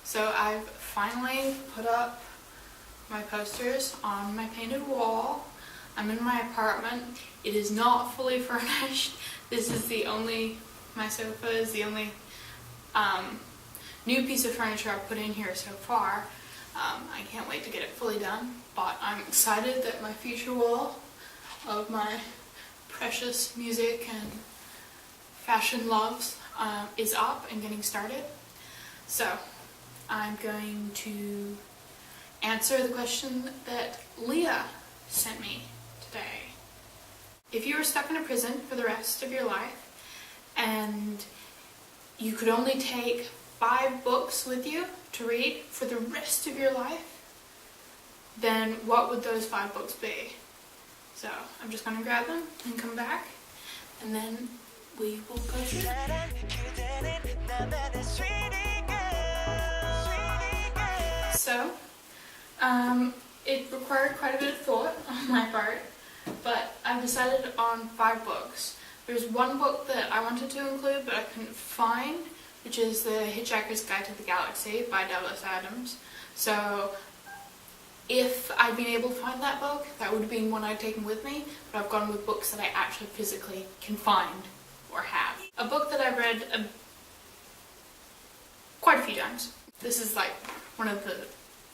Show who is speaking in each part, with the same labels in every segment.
Speaker 1: So I've finally put up my posters on my painted wall. I'm in my apartment. It is not fully furnished. This is my sofa is the only new piece of furniture I've put in here so far. I can't wait to get it fully done, but I'm excited that my future wall of my precious music and fashion loves is up and getting started. So I'm going to answer the question that Leah sent me today. If you were stuck in a prison for the rest of your life and you could only take 5 books with you to read for the rest of your life, then what would those 5 books be? So I'm just going to grab them and come back, and then we will go through them. So, it required quite a bit of thought on my part, but I've decided on 5 books. There's one book that I wanted to include but I couldn't find, which is The Hitchhiker's Guide to the Galaxy by Douglas Adams. So if I'd been able to find that book, that would have been one I'd taken with me, but I've gone with books that I actually physically can find or have. A book that I've read quite a few times. This is like one of the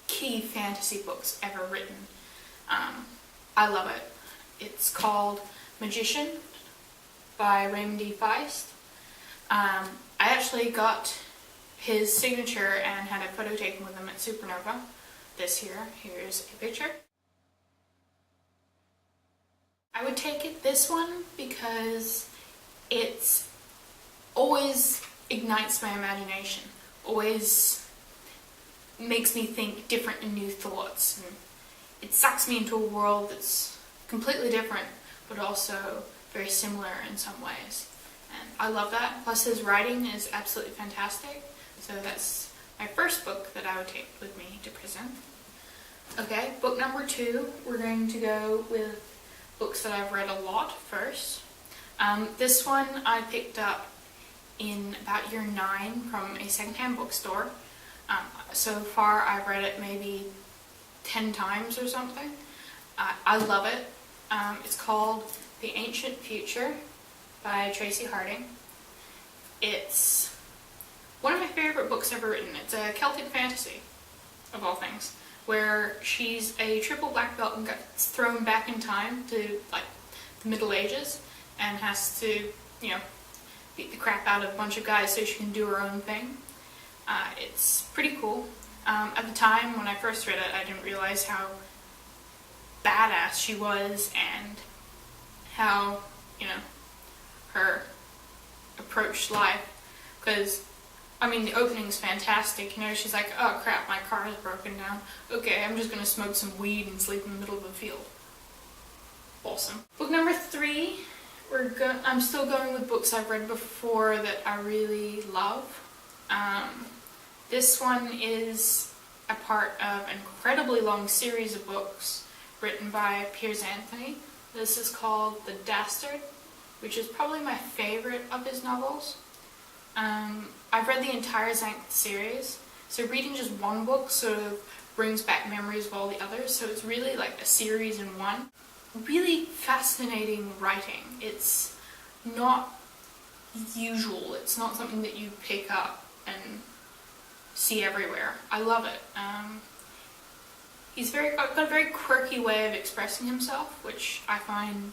Speaker 1: key fantasy books ever written. I love it. It's called Magician by Raymond D. Feist. I actually got his signature and had a photo taken with him at Supernova this year. Here's a picture. I would take this one because it's always ignites my imagination, always makes me think different and new thoughts, and it sucks me into a world that's completely different but also very similar in some ways, and I love that. Plus his writing is absolutely fantastic, so that's my first book that I would take with me to prison. Okay, book number 2, we're going to go with books that I've read a lot first. This one I picked up in about year 9 from a secondhand bookstore. So far I've read it maybe 10 times or something. I love it. It's called The Ancient Future by Tracy Harding. It's one of my favorite books ever written. It's a Celtic fantasy, of all things, where she's a triple black belt and gets thrown back in time to like the Middle Ages and has to, beat the crap out of a bunch of guys so she can do her own thing. It's pretty cool. At the time when I first read it, I didn't realize how badass she was and how, her approach life. Because, the opening's fantastic. She's like, oh crap, my car is broken down. Okay, I'm just gonna smoke some weed and sleep in the middle of the field. Awesome. Book number 3, I'm still going with books I've read before that I really love. This one is a part of an incredibly long series of books written by Piers Anthony. This is called The Dastard, which is probably my favorite of his novels. I've read the entire Xanth series, so reading just one book sort of brings back memories of all the others, so it's really like a series in one. Really fascinating writing. It's not usual, it's not something that you pick up and see everywhere. I love it. He's got a very quirky way of expressing himself, which I find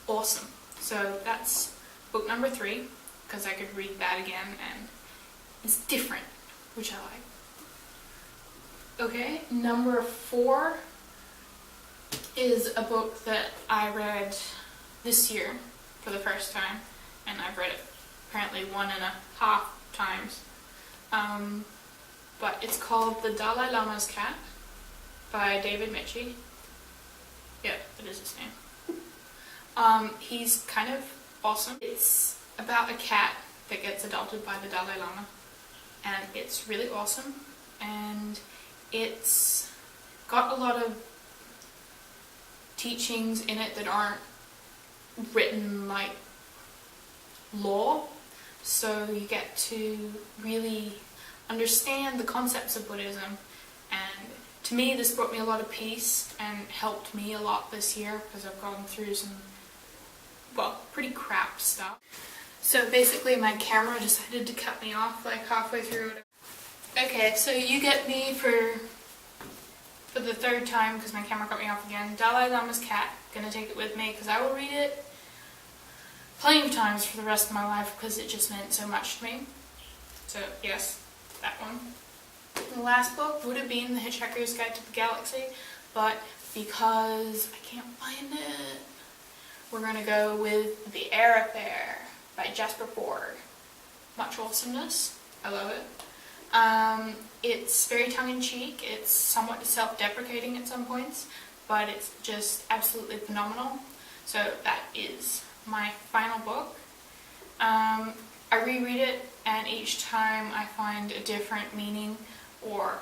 Speaker 1: awesome. So that's book number 3, because I could read that again and it's different, which I like. Okay, number 4 is a book that I read this year for the first time, and I've read it apparently 1.5 times. But it's called The Dalai Lama's Cat by David Mitchie. Yeah, that is his name. He's kind of awesome. It's about a cat that gets adopted by the Dalai Lama, and it's really awesome, and it's got a lot of teachings in it that aren't written like law, so you get to really understand the concepts of Buddhism. And to me, this brought me a lot of peace and helped me a lot this year because I've gone through some, well, pretty crap stuff. So basically my camera decided to cut me off like halfway through. Okay, so you get me for the third time because my camera cut me off again. Dalai Lama's Cat. Gonna take it with me because I will read it plenty of times for the rest of my life because it just meant so much to me. So yes, that one. The last book would have been The Hitchhiker's Guide to the Galaxy, but because I can't find it, we're gonna go with The Air Affair by Jasper Ford. Much awesomeness. I love it. It's very tongue-in-cheek. It's somewhat self-deprecating at some points, but it's just absolutely phenomenal. So that is my final book. I reread it, and each time I find a different meaning or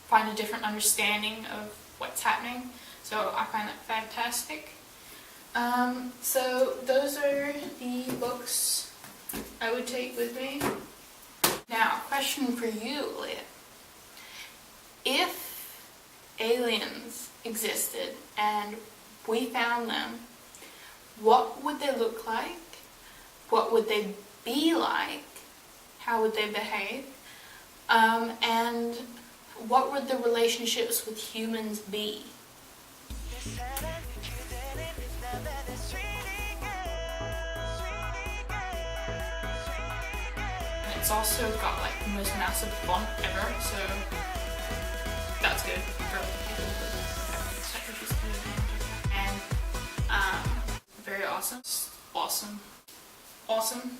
Speaker 1: find a different understanding of what's happening. So I find that fantastic. So those are the books I would take with me. Now, question for you, Leah. If aliens existed and we found them, what would they look like? What would they be like? How would they behave? And what would the relationships with humans be? It's also got like the most massive font ever, so that's good for people with and very awesome. Awesome.